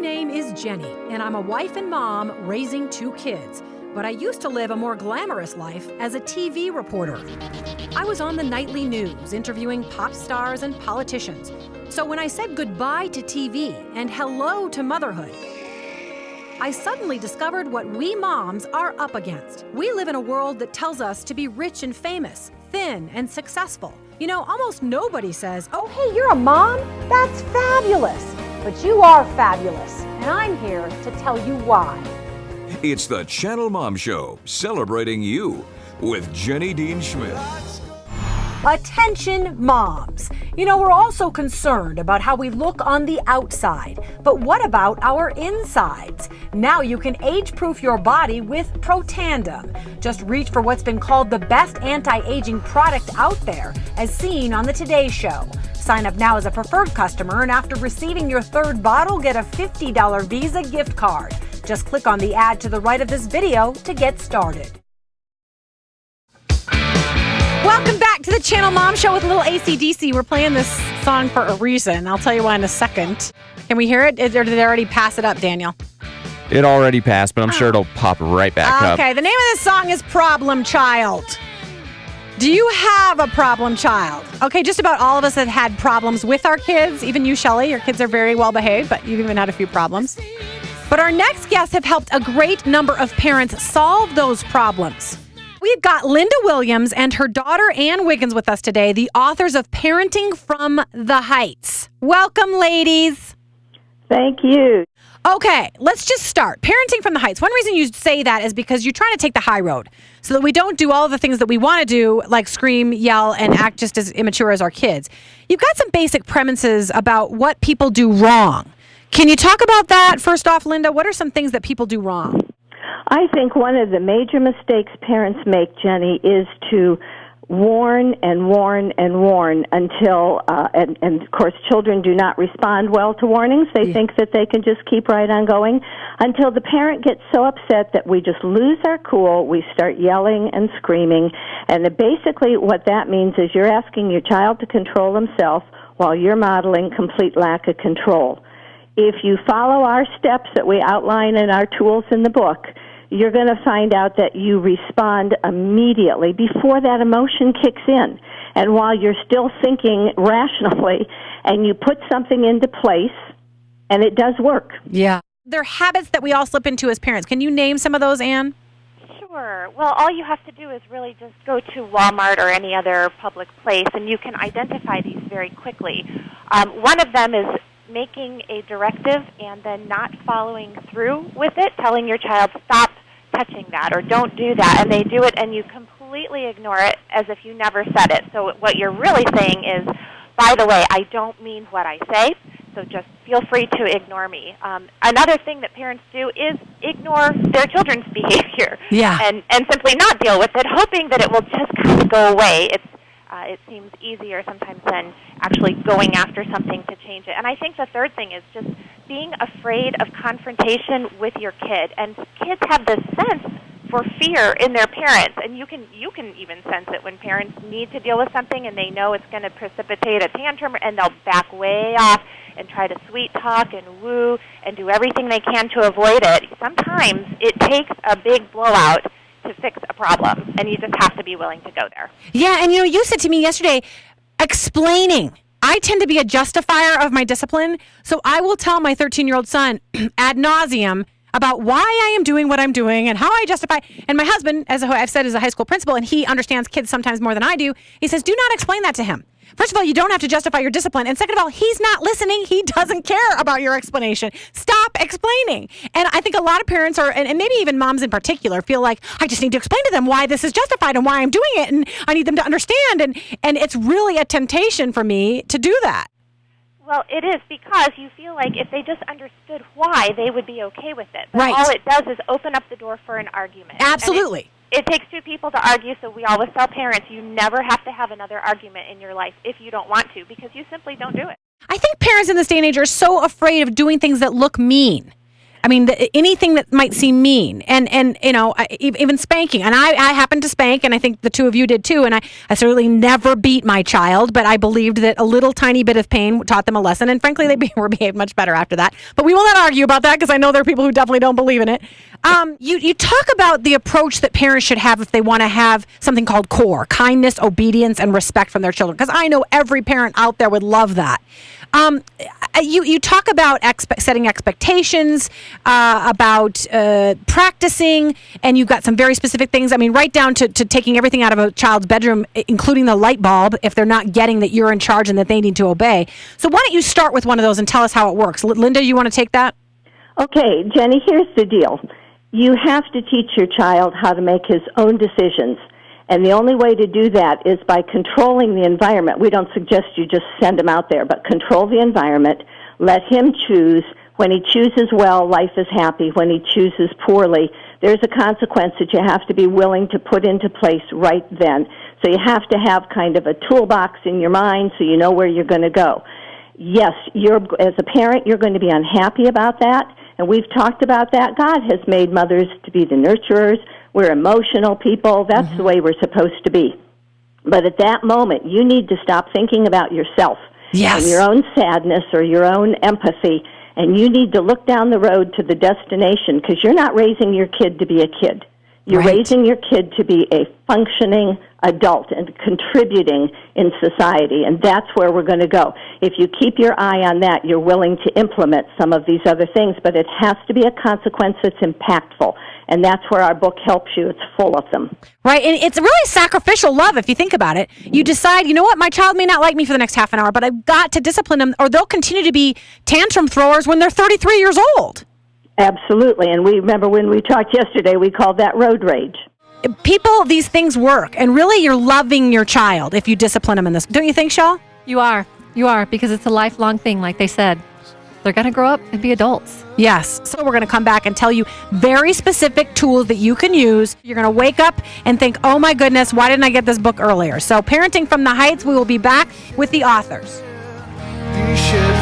name is Jenny, and I'm a wife and mom raising 2 kids. But I used to live a more glamorous life as a TV reporter. I was on the nightly news interviewing pop stars and politicians. So when I said goodbye to TV and hello to motherhood, I suddenly discovered what we moms are up against. We live in a world that tells us to be rich and famous, thin and successful. You know, almost nobody says, "Oh, hey, you're a mom? That's fabulous." But you are fabulous, and I'm here to tell you why. It's the Channelmom Show, celebrating you with Jenny Dean Schmidt. Attention, moms. You know, we're also concerned about how we look on the outside, but what about our insides? Now you can age-proof your body with Protandem. Just reach for what's been called the best anti-aging product out there, as seen on the Today Show. Sign up now as a preferred customer, and after receiving your 3rd bottle, get a $50 Visa gift card. Just click on the ad to the right of this video to get started. Welcome back to the Channelmom Show with a little AC/DC. We're playing this song for a reason. I'll tell you why in a second. Can we hear it? Or did they already pass it up, Daniel? It already passed, but I'm sure it'll pop right back up. Okay, the name of this song is Problem Child. Do you have a problem child? Okay, just about all of us have had problems with our kids. Even you, Shelley, your kids are very well behaved, but you've even had a few problems. But our next guests have helped a great number of parents solve those problems. We've got Linda Williams and her daughter Ann Wiggins with us today, the authors of Parenting from the Heights. Welcome, ladies. Thank you. Okay, let's just start. Parenting from the Heights. One reason you say that is because you're trying to take the high road so that we don't do all of the things that we want to do, like scream, yell, and act just as immature as our kids. You've got some basic premises about what people do wrong. Can you talk about that? First off, Linda, what are some things that people do wrong? I think one of the major mistakes parents make, Jenny, is to warn and warn and warn until, and of course children do not respond well to warnings. They think that they can just keep right on going until the parent gets so upset that we just lose our cool, we start yelling and screaming, and basically what that means is you're asking your child to control himself while you're modeling complete lack of control. If you follow our steps that we outline in our tools in the book, you're going to find out that you respond immediately before that emotion kicks in. And while you're still thinking rationally, and you put something into place, and it does work. Yeah. There are habits that we all slip into as parents. Can you name some of those, Ann? Sure. Well, all you have to do is really just go to Walmart or any other public place, and you can identify these very quickly. One of them is making a directive and then not following through with it, telling your child, stop touching that or don't do that, and they do it and you completely ignore it as if you never said it. So what you're really saying is, by the way, I don't mean what I say, so just feel free to ignore me. Another thing that parents do is ignore their children's behavior and simply not deal with it, hoping that it will just kind of go away. It seems easier sometimes than actually going after something to change it. And I think the third thing is just being afraid of confrontation with your kid. And kids have this sense for fear in their parents, and you can even sense it when parents need to deal with something and they know it's going to precipitate a tantrum, and they'll back way off and try to sweet talk and woo and do everything they can to avoid it. Sometimes it takes a big blowout to fix a problem, and you just have to be willing to go there. Yeah, and you said to me yesterday, explaining. I tend to be a justifier of my discipline, so I will tell my 13-year-old son ad nauseum about why I am doing what I'm doing and how I justify. And my husband, as I've said, is a high school principal, and he understands kids sometimes more than I do. He says, do not explain that to him. First of all, you don't have to justify your discipline. And second of all, he's not listening. He doesn't care about your explanation. Stop explaining. And I think a lot of parents are, and maybe even moms in particular, feel like, I just need to explain to them why this is justified and why I'm doing it, and I need them to understand. And it's really a temptation for me to do that. Well, it is, because you feel like if they just understood why, they would be okay with it. But right. All it does is open up the door for an argument. Absolutely. It takes 2 people to argue, so we always tell parents you never have to have another argument in your life if you don't want to, because you simply don't do it. I think parents in this day and age are so afraid of doing things that look mean. I mean, anything that might seem mean, and even spanking. And I happened to spank, and I think the two of you did too. And I certainly never beat my child, but I believed that a little tiny bit of pain taught them a lesson. And frankly, they were behaved much better after that. But we will not argue about that because I know there are people who definitely don't believe in it. You talk about the approach that parents should have if they want to have something called CORE, kindness, obedience, and respect from their children. Because I know every parent out there would love that. You talk about setting expectations, about practicing, and you've got some very specific things. I mean, right down to taking everything out of a child's bedroom, including the light bulb, if they're not getting that you're in charge and that they need to obey. So why don't you start with one of those and tell us how it works? Linda, you want to take that? Okay, Jenny, here's the deal. You have to teach your child how to make his own decisions. And the only way to do that is by controlling the environment. We don't suggest you just send him out there, but control the environment. Let him choose. When he chooses well, life is happy. When he chooses poorly, there's a consequence that you have to be willing to put into place right then. So you have to have kind of a toolbox in your mind so you know where you're going to go. Yes, as a parent, you're going to be unhappy about that. And we've talked about that. God has made mothers to be the nurturers. We're emotional people. That's the way we're supposed to be. But at that moment, you need to stop thinking about yourself and your own sadness or your own empathy, and you need to look down the road to the destination because you're not raising your kid to be a kid. You're raising your kid to be a functioning adult and contributing in society, and that's where we're going to go. If you keep your eye on that, you're willing to implement some of these other things, but it has to be a consequence that's impactful, and that's where our book helps you. It's full of them. Right, and it's really sacrificial love if you think about it. You decide, you know what, my child may not like me for the next half an hour, but I've got to discipline them, or they'll continue to be tantrum throwers when they're 33 years old. Absolutely, and we remember when we talked yesterday, we called that road rage. People, these things work, and really you're loving your child if you discipline them in this. Don't you think, Shaw? You are, because it's a lifelong thing, like they said. They're going to grow up and be adults. Yes. So we're going to come back and tell you very specific tools that you can use. You're going to wake up and think, oh my goodness, why didn't I get this book earlier? So Parenting from the Heights, we will be back with the authors. You should